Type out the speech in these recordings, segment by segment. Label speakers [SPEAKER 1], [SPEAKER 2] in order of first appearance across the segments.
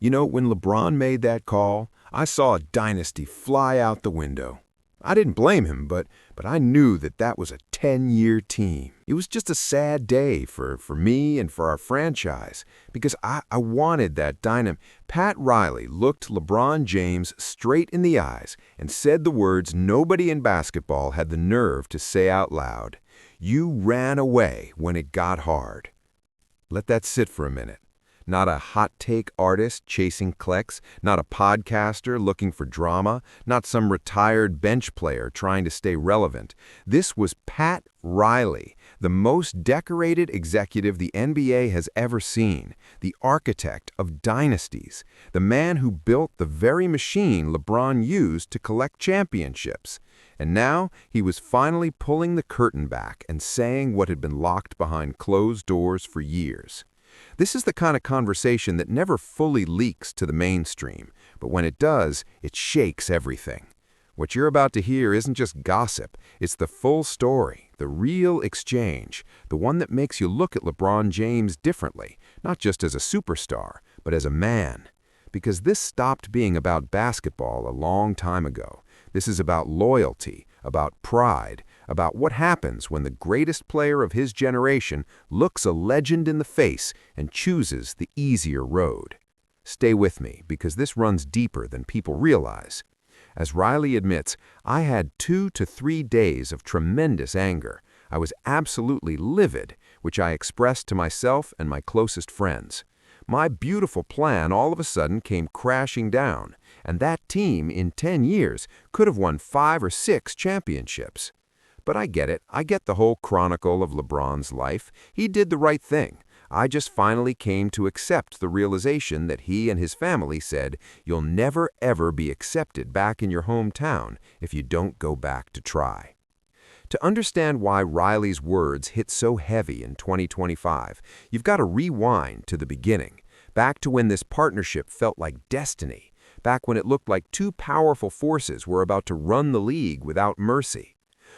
[SPEAKER 1] You know, when LeBron made that call, I saw a dynasty fly out the window. I didn't blame him, but I knew that was a 10-year team. It was just a sad day for me and for our franchise because I wanted that dynam. Pat Riley looked LeBron James straight in the eyes and said the words nobody in basketball had the nerve to say out loud. You ran away when it got hard. Let that sit for a minute. Not a hot-take artist chasing clicks, not a podcaster looking for drama, not some retired bench player trying to stay relevant. This was Pat Riley, the most decorated executive the NBA has ever seen, the architect of dynasties, the man who built the very machine LeBron used to collect championships. And now he was finally pulling the curtain back and saying what had been locked behind closed doors for years. This is the kind of conversation that never fully leaks to the mainstream, but when it does, it shakes everything. What you're about to hear isn't just gossip, it's the full story, the real exchange, the one that makes you look at LeBron James differently, not just as a superstar, but as a man. Because this stopped being about basketball a long time ago. This is about loyalty, about pride, about what happens when the greatest player of his generation looks a legend in the face and chooses the easier road. Stay with me, because this runs deeper than people realize. As Riley admits, I had 2 to 3 days of tremendous anger. I was absolutely livid, which I expressed to myself and my closest friends. My beautiful plan all of a sudden came crashing down, and that team in 10 years could have won 5 or 6 championships. But I get it. I get the whole chronicle of LeBron's life. He did the right thing. I just finally came to accept the realization that he and his family said, you'll never ever be accepted back in your hometown if you don't go back to try. To understand why Riley's words hit so heavy in 2025, you've got to rewind to the beginning, back to when this partnership felt like destiny, back when it looked like 2 powerful forces were about to run the league without mercy.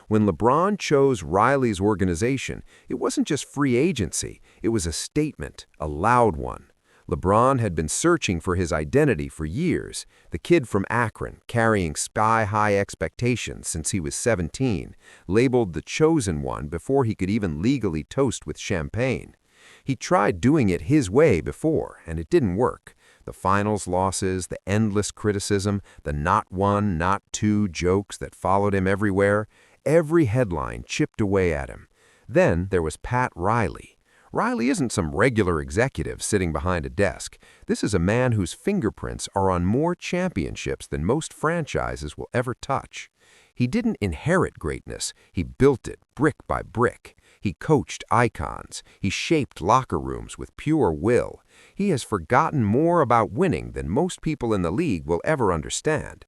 [SPEAKER 1] When LeBron chose Riley's organization, it wasn't just free agency, it was a statement, a loud one. LeBron had been searching for his identity for years, the kid from Akron, carrying sky-high expectations since he was 17, labeled the chosen one before he could even legally toast with champagne. He tried doing it his way before, and it didn't work. The finals losses, the endless criticism, the not one, not two jokes that followed him everywhere, every headline chipped away at him. Then there was Pat Riley. Riley isn't some regular executive sitting behind a desk. This is a man whose fingerprints are on more championships than most franchises will ever touch. He didn't inherit greatness, he built it brick by brick. He coached icons, he shaped locker rooms with pure will. He has forgotten more about winning than most people in the league will ever understand.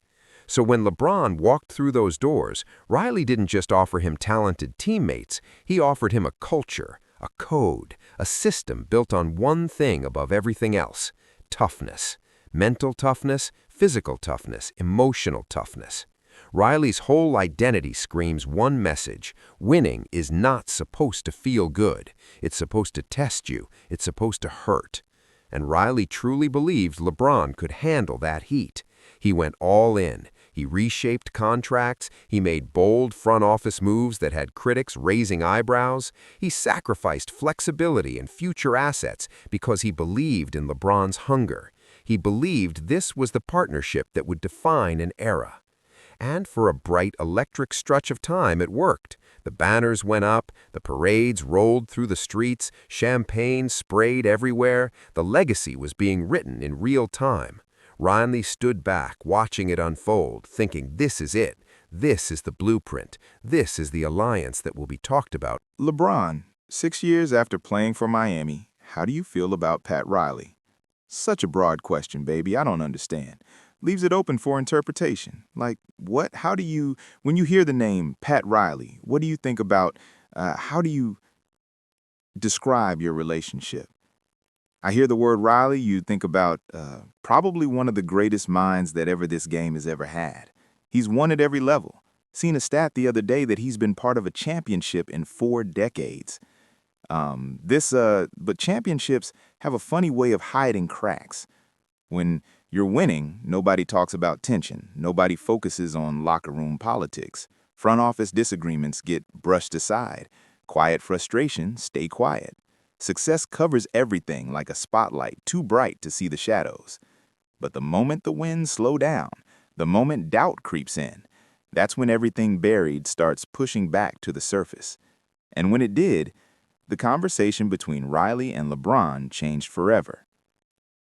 [SPEAKER 1] So when LeBron walked through those doors, Riley didn't just offer him talented teammates, he offered him a culture, a code, a system built on one thing above everything else: toughness. Mental toughness, physical toughness, emotional toughness. Riley's whole identity screams one message: winning is not supposed to feel good. It's supposed to test you. It's supposed to hurt. And Riley truly believed LeBron could handle that heat. He went all in. He reshaped contracts. He made bold front office moves that had critics raising eyebrows. He sacrificed flexibility and future assets because he believed in LeBron's hunger. He believed this was the partnership that would define an era. And for a bright, electric stretch of time, it worked. The banners went up, the parades rolled through the streets, champagne sprayed everywhere. The legacy was being written in real time. Riley stood back, watching it unfold, thinking, this is it. This is the blueprint. This is the alliance that will be talked about.
[SPEAKER 2] LeBron, 6 years after playing for Miami, how do you feel about Pat Riley? Such a broad question, baby. I don't understand. Leaves it open for interpretation. Like, what? How do you, when you hear the name Pat Riley, what do you think about, how do you describe your relationship? I hear the word Riley, you think about probably one of the greatest minds that ever this game has ever had. He's won at every level. Seen a stat the other day that he's been part of a championship in 4 decades. But championships have a funny way of hiding cracks. When you're winning, nobody talks about tension. Nobody focuses on locker room politics. Front office disagreements get brushed aside. Quiet frustration, stay quiet. Success covers everything like a spotlight too bright to see the shadows. But the moment the winds slow down, the moment doubt creeps in, that's when everything buried starts pushing back to the surface. And when it did, the conversation between Riley and LeBron changed forever.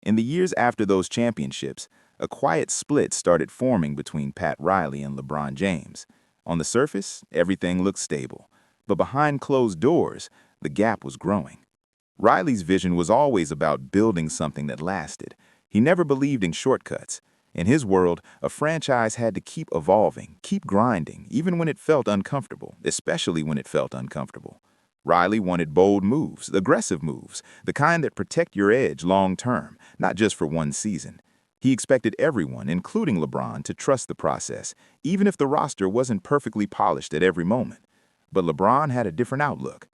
[SPEAKER 2] In the years after those championships, a quiet split started forming between Pat Riley and LeBron James. On the surface, everything looked stable, but behind closed doors, the gap was growing. Riley's vision was always about building something that lasted. He never believed in shortcuts. In his world, a franchise had to keep evolving, keep grinding, even when it felt uncomfortable, especially when it felt uncomfortable. Riley wanted bold moves, aggressive moves, the kind that protect your edge long term, not just for one season. He expected everyone, including LeBron, to trust the process, even if the roster wasn't perfectly polished at every moment. But LeBron had a different outlook.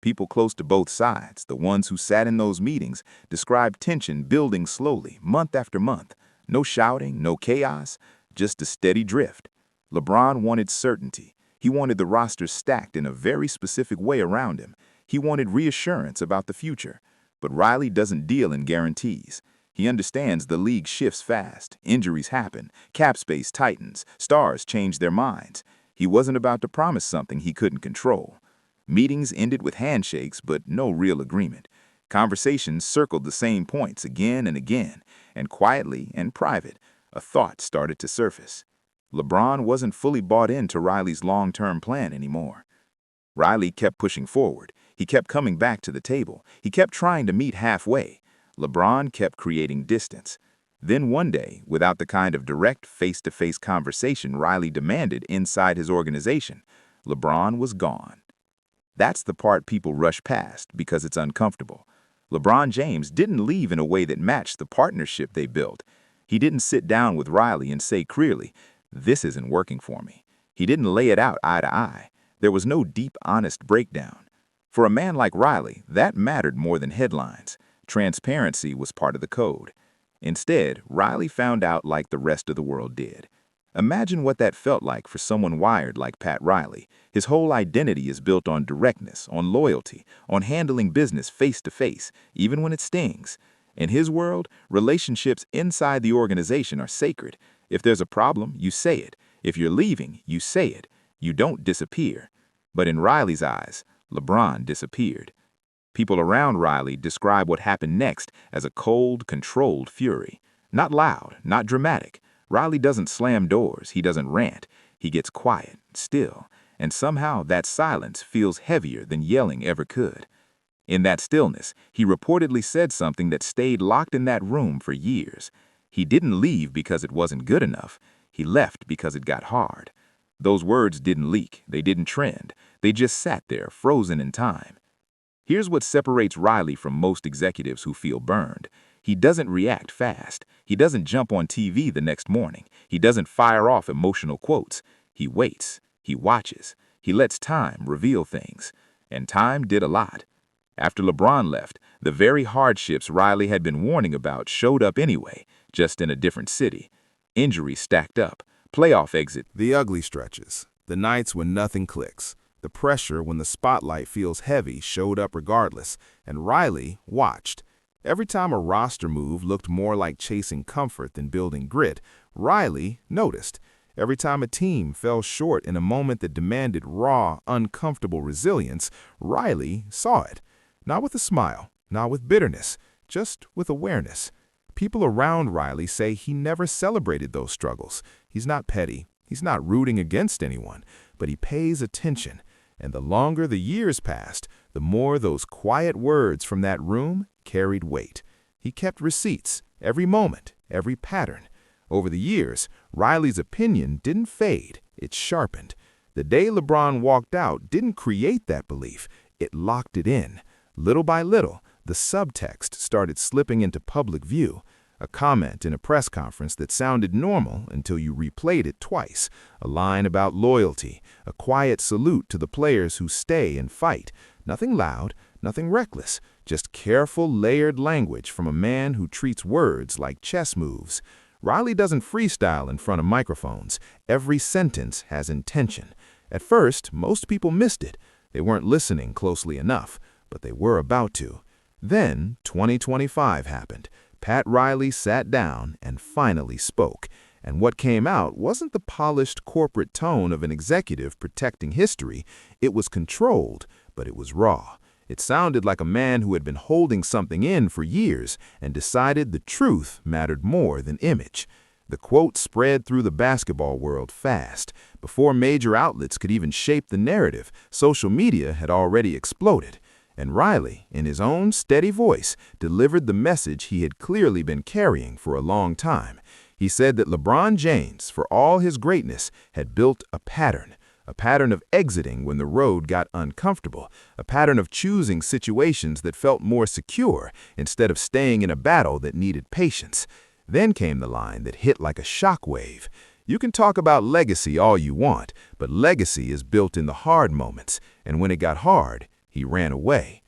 [SPEAKER 2] People close to both sides, the ones who sat in those meetings, described tension building slowly, month after month. No shouting, no chaos, just a steady drift. LeBron wanted certainty. He wanted the roster stacked in a very specific way around him. He wanted reassurance about the future. But Riley doesn't deal in guarantees. He understands the league shifts fast, injuries happen, cap space tightens, stars change their minds. He wasn't about to promise something he couldn't control. Meetings ended with handshakes, but no real agreement. Conversations circled the same points again and again, and quietly and private, a thought started to surface. LeBron wasn't fully bought into Riley's long-term plan anymore. Riley kept pushing forward. He kept coming back to the table. He kept trying to meet halfway. LeBron kept creating distance. Then one day, without the kind of direct face-to-face conversation Riley demanded inside his organization, LeBron was gone. That's the part people rush past because it's uncomfortable. LeBron James didn't leave in a way that matched the partnership they built. He didn't sit down with Riley and say clearly, "This isn't working for me." He didn't lay it out eye to eye. There was no deep, honest breakdown. For a man like Riley, that mattered more than headlines. Transparency was part of the code. Instead, Riley found out like the rest of the world did. Imagine what that felt like for someone wired like Pat Riley. His whole identity is built on directness, on loyalty, on handling business face to face, even when it stings. In his world, relationships inside the organization are sacred. If there's a problem, you say it. If you're leaving, you say it. You don't disappear. But in Riley's eyes, LeBron disappeared. People around Riley describe what happened next as a cold, controlled fury. Not loud, not dramatic. Riley doesn't slam doors, he doesn't rant. He gets quiet, still, and somehow that silence feels heavier than yelling ever could. In that stillness, he reportedly said something that stayed locked in that room for years. He didn't leave because it wasn't good enough. He left because it got hard. Those words didn't leak, they didn't trend. They just sat there, frozen in time. Here's what separates Riley from most executives who feel burned. He doesn't react fast. He doesn't jump on TV the next morning. He doesn't fire off emotional quotes. He waits. He watches. He lets time reveal things. And time did a lot. After LeBron left, the very hardships Riley had been warning about showed up anyway, just in a different city. Injuries stacked up. Playoff exit.
[SPEAKER 3] The ugly stretches. The nights when nothing clicks. The pressure when the spotlight feels heavy showed up regardless, and Riley watched. Every time a roster move looked more like chasing comfort than building grit, Riley noticed. Every time a team fell short in a moment that demanded raw, uncomfortable resilience, Riley saw it. Not with a smile, not with bitterness, just with awareness. People around Riley say he never celebrated those struggles. He's not petty. He's not rooting against anyone, but he pays attention. And the longer the years passed, the more those quiet words from that room carried weight. He kept receipts, every moment, every pattern. Over the years, Riley's opinion didn't fade, it sharpened. The day LeBron walked out didn't create that belief, it locked it in. Little by little, the subtext started slipping into public view. A comment in a press conference that sounded normal until you replayed it twice. A line about loyalty. A quiet salute to the players who stay and fight. Nothing loud, nothing reckless, just careful, layered language from a man who treats words like chess moves. Riley doesn't freestyle in front of microphones. Every sentence has intention. At first, most people missed it. They weren't listening closely enough, but they were about to. Then, 2025 happened. Pat Riley sat down and finally spoke. And what came out wasn't the polished corporate tone of an executive protecting history. It was controlled, but it was raw. It sounded like a man who had been holding something in for years and decided the truth mattered more than image. The quote spread through the basketball world fast. Before major outlets could even shape the narrative, social media had already exploded. And Riley, in his own steady voice, delivered the message he had clearly been carrying for a long time. He said that LeBron James, for all his greatness, had built a pattern of exiting when the road got uncomfortable, a pattern of choosing situations that felt more secure instead of staying in a battle that needed patience. Then came the line that hit like a shockwave. You can talk about legacy all you want, but legacy is built in the hard moments, and when it got hard, he ran away.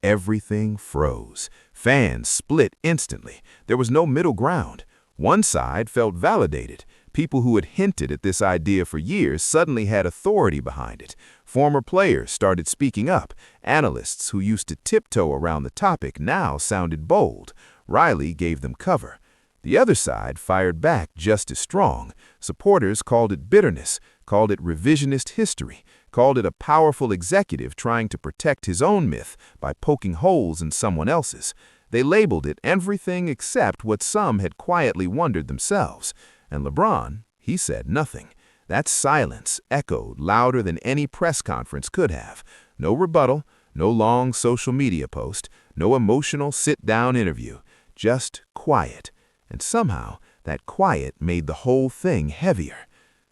[SPEAKER 3] Everything froze. Fans split instantly. There was no middle ground. One side felt validated. People who had hinted at this idea for years suddenly had authority behind it. Former players started speaking up. Analysts who used to tiptoe around the topic now sounded bold. Riley gave them cover. The other side fired back just as strong. Supporters called it bitterness, called it revisionist history, called it a powerful executive trying to protect his own myth by poking holes in someone else's. They labeled it everything except what some had quietly wondered themselves. And LeBron, he said nothing. That silence echoed louder than any press conference could have. No rebuttal, no long social media post, no emotional sit-down interview. Just quiet. And somehow, that quiet made the whole thing heavier.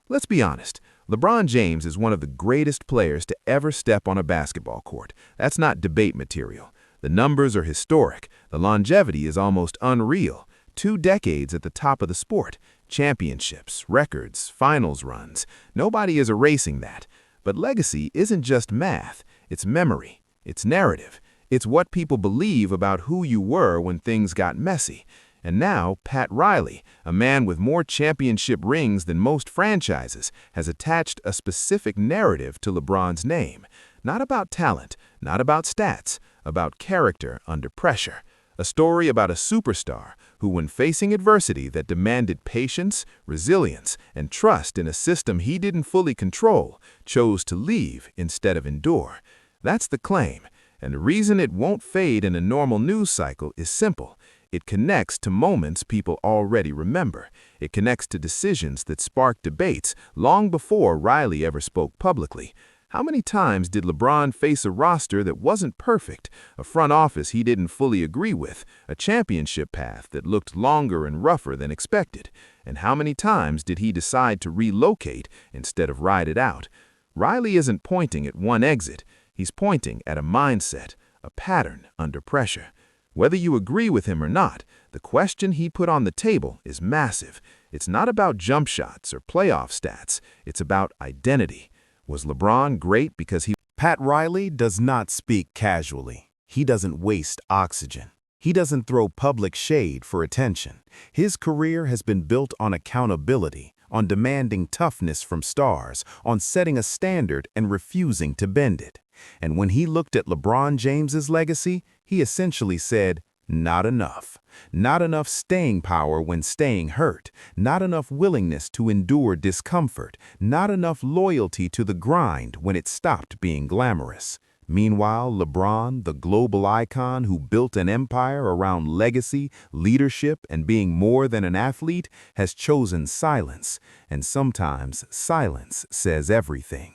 [SPEAKER 3] Let's be honest. LeBron James is one of the greatest players to ever step on a basketball court. That's not debate material. The numbers are historic. The longevity is almost unreal. 2 decades at the top of the sport. Championships, records, finals runs. Nobody is erasing that. But legacy isn't just math. It's memory. It's narrative. It's what people believe about who you were when things got messy. And now, Pat Riley, a man with more championship rings than most franchises, has attached a specific narrative to LeBron's name. Not about talent, not about stats, about character under pressure. A story about a superstar who, when facing adversity that demanded patience, resilience, and trust in a system he didn't fully control, chose to leave instead of endure. That's the claim, and the reason it won't fade in a normal news cycle is simple. It connects to moments people already remember. It connects to decisions that sparked debates long before Riley ever spoke publicly. How many times did LeBron face a roster that wasn't perfect, a front office he didn't fully agree with, a championship path that looked longer and rougher than expected? And how many times did he decide to relocate instead of ride it out? Riley isn't pointing at one exit. He's pointing at a mindset, a pattern under pressure. Whether you agree with him or not, the question he put on the table is massive. It's not about jump shots or playoff stats. It's about identity. Was LeBron great because he...
[SPEAKER 4] Pat Riley does not speak casually. He doesn't waste oxygen. He doesn't throw public shade for attention. His career has been built on accountability, on demanding toughness from stars, on setting a standard and refusing to bend it. And when he looked at LeBron James's legacy, he essentially said, not enough. Not enough staying power when staying hurt. Not enough willingness to endure discomfort. Not enough loyalty to the grind when it stopped being glamorous. Meanwhile, LeBron, the global icon who built an empire around legacy, leadership, and being more than an athlete, has chosen silence. And sometimes silence says everything.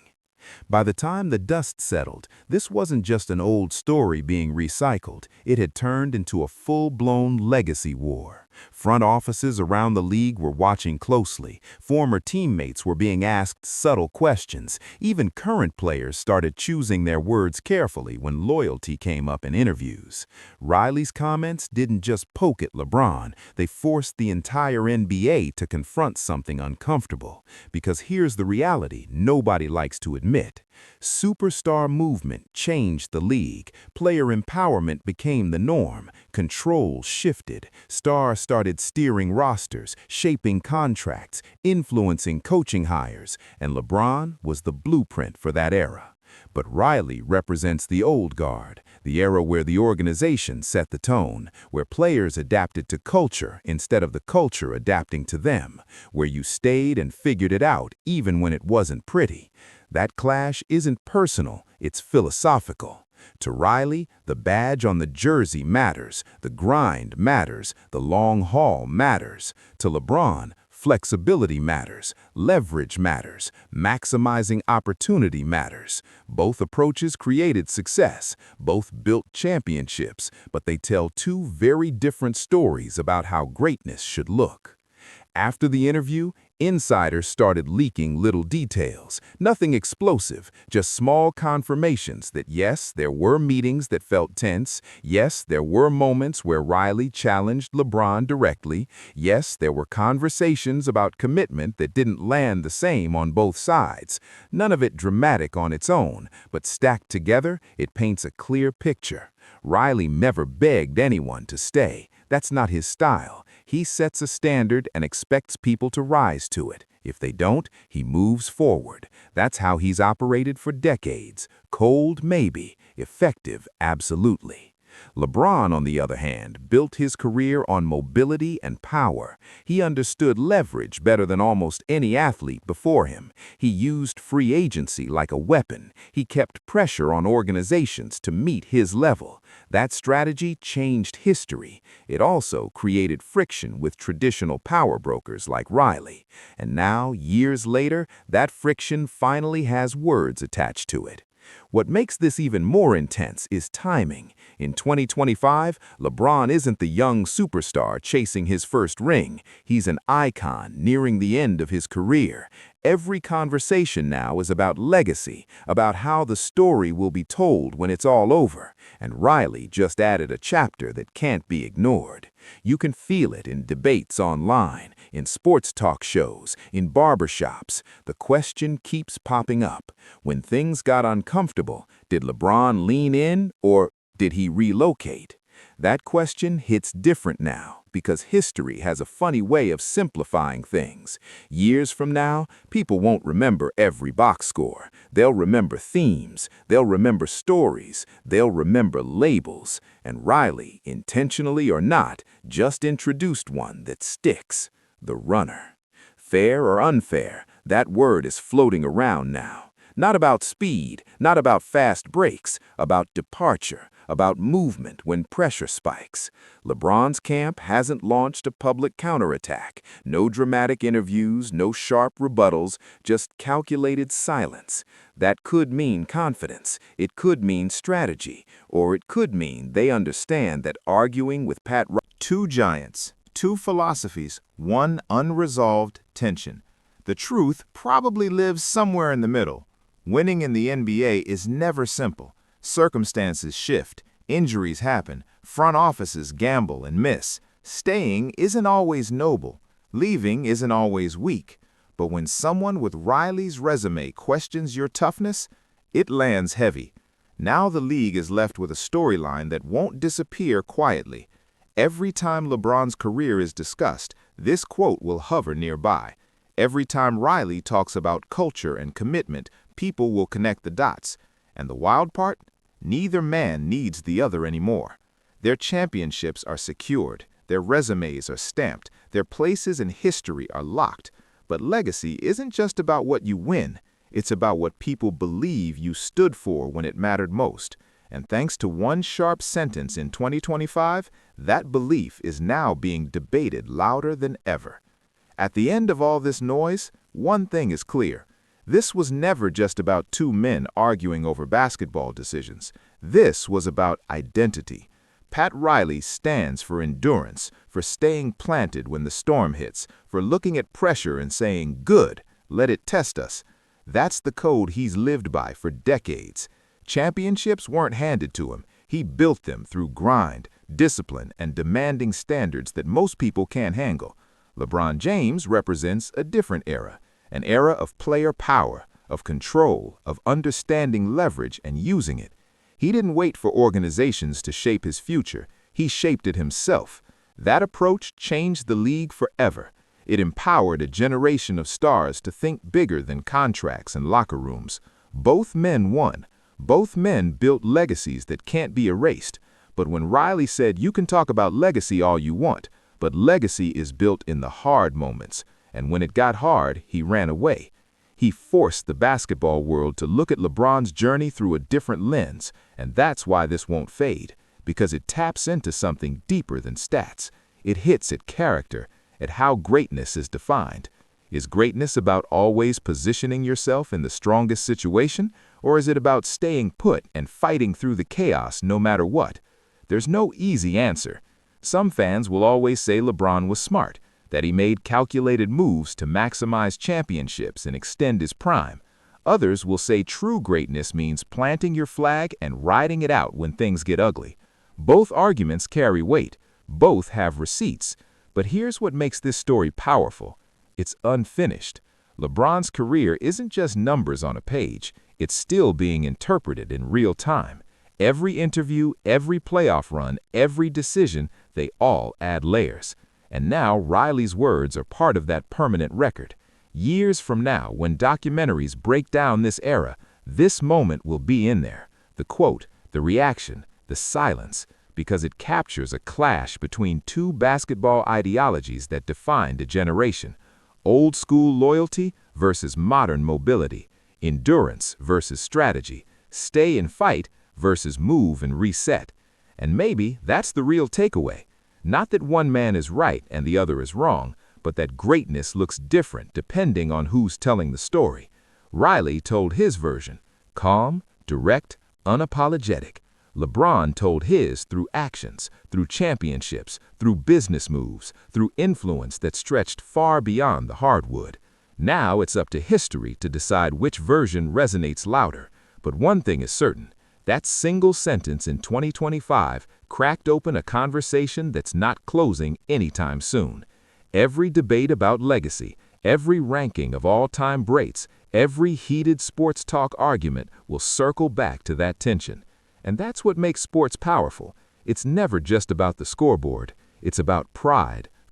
[SPEAKER 4] By the time the dust settled, this wasn't just an old story being recycled. It had turned into a full-blown legacy war. Front offices around the league were watching closely. Former teammates were being asked subtle questions. Even current players started choosing their words carefully when loyalty came up in interviews. Riley's comments didn't just poke at LeBron, they forced the entire NBA to confront something uncomfortable. Because here's the reality nobody likes to admit. Superstar movement changed the league. Player empowerment became the norm. Control shifted. Stars started steering rosters, shaping contracts, influencing coaching hires, and LeBron was the blueprint for that era. But Riley represents the old guard, the era where the organization set the tone, where players adapted to culture instead of the culture adapting to them, where you stayed and figured it out even when it wasn't pretty. That clash isn't personal, it's philosophical. To Riley, the badge on the jersey matters, the grind matters, the long haul matters. To LeBron, flexibility matters, leverage matters, maximizing opportunity matters. Both approaches created success, both built championships, but they tell two very different stories about how greatness should look. After the interview, insiders started leaking little details. Nothing explosive, just small confirmations that yes, there were meetings that felt tense. Yes, there were moments where Riley challenged LeBron directly. Yes, there were conversations about commitment that didn't land the same on both sides. None of it dramatic on its own, but stacked together, it paints a clear picture. Riley never begged anyone to stay. That's not his style. He sets a standard and expects people to rise to it. If they don't, he moves forward. That's how he's operated for decades. Cold, maybe. Effective, absolutely. LeBron, on the other hand, built his career on mobility and power. He understood leverage better than almost any athlete before him. He used free agency like a weapon. He kept pressure on organizations to meet his level. That strategy changed history. It also created friction with traditional power brokers like Riley. And now, years later, that friction finally has words attached to it. What makes this even more intense is timing. In 2025, LeBron isn't the young superstar chasing his first ring. He's an icon nearing the end of his career. Every conversation now is about legacy, about how the story will be told when it's all over. And Riley just added a chapter that can't be ignored. You can feel it in debates online, in sports talk shows, in barbershops. The question keeps popping up. When things got uncomfortable, did LeBron lean in or did he relocate? That question hits different now because history has a funny way of simplifying things. Years from now, people won't remember every box score. They'll remember themes. They'll remember stories. They'll remember labels. And Riley, intentionally or not, just introduced one that sticks: the runner. Fair or unfair, that word is floating around now. Not about speed, not about fast breaks, about departure, about movement when pressure spikes. LeBron's camp hasn't launched a public counterattack. No dramatic interviews, no sharp rebuttals, just calculated silence. That could mean confidence. It could mean strategy. Or it could mean they understand that arguing with Pat Riley—
[SPEAKER 2] Two giants, two philosophies, one unresolved tension. The truth probably lives somewhere in the middle. Winning in the NBA is never simple. Circumstances shift, injuries happen, front offices gamble and miss. Staying isn't always noble. Leaving isn't always weak. But when someone with Riley's resume questions your toughness, it lands heavy. Now the league is left with a storyline that won't disappear quietly. Every time LeBron's career is discussed, this quote will hover nearby. Every time Riley talks about culture and commitment, people will connect the dots. And the wild part? Neither man needs the other anymore. Their championships are secured, their resumes are stamped, their places in history are locked. But legacy isn't just about what you win, it's about what people believe you stood for when it mattered most. And thanks to one sharp sentence in 2025, that belief is now being debated louder than ever. At the end of all this noise, one thing is clear. This was never just about two men arguing over basketball decisions. This was about identity.
[SPEAKER 3] Pat Riley stands for endurance, for staying planted when the storm hits, for looking at pressure and saying, "Good, let it test us." That's the code he's lived by for decades. Championships weren't handed to him. He built them through grind, discipline, and demanding standards that most people can't handle. LeBron James represents a different era, an era of player power, of control, of understanding leverage and using it. He didn't wait for organizations to shape his future. He shaped it himself. That approach changed the league forever. It empowered a generation of stars to think bigger than contracts and locker rooms. Both men won. Both men built legacies that can't be erased. But when Riley said, "You can talk about legacy all you want, but legacy is built in the hard moments," and when it got hard, he ran away. He forced the basketball world to look at LeBron's journey through a different lens, and that's why this won't fade, because it taps into something deeper than stats. It hits at character, at how greatness is defined. Is greatness about always positioning yourself in the strongest situation, or is it about staying put and fighting through the chaos no matter what? There's no easy answer. Some fans will always say LeBron was smart, that he made calculated moves to maximize championships and extend his prime. Others will say true greatness means planting your flag and riding it out when things get ugly. Both arguments carry weight. Both have receipts. But here's what makes this story powerful. It's unfinished. LeBron's career isn't just numbers on a page. It's still being interpreted in real time. Every interview, every playoff run, every decision, they all add layers. And now Riley's words are part of that permanent record. Years from now, when documentaries break down this era, this moment will be in there. The quote, the reaction, the silence, because it captures a clash between two basketball ideologies that defined a generation. Old school loyalty versus modern mobility. Endurance versus strategy. Stay and fight versus move and reset. And maybe that's the real takeaway. Not that one man is right and the other is wrong, but that greatness looks different depending on who's telling the story. Riley told his version, calm, direct, unapologetic. LeBron told his through actions, through championships, through business moves, through influence that stretched far beyond the hardwood. Now it's up to history to decide which version resonates louder. But one thing is certain. That single sentence in 2025 cracked open a conversation that's not closing anytime soon. Every debate about legacy, every ranking of all-time greats, every heated sports talk argument will circle back to that tension. And that's what makes sports powerful. It's never just about the scoreboard. It's about pride,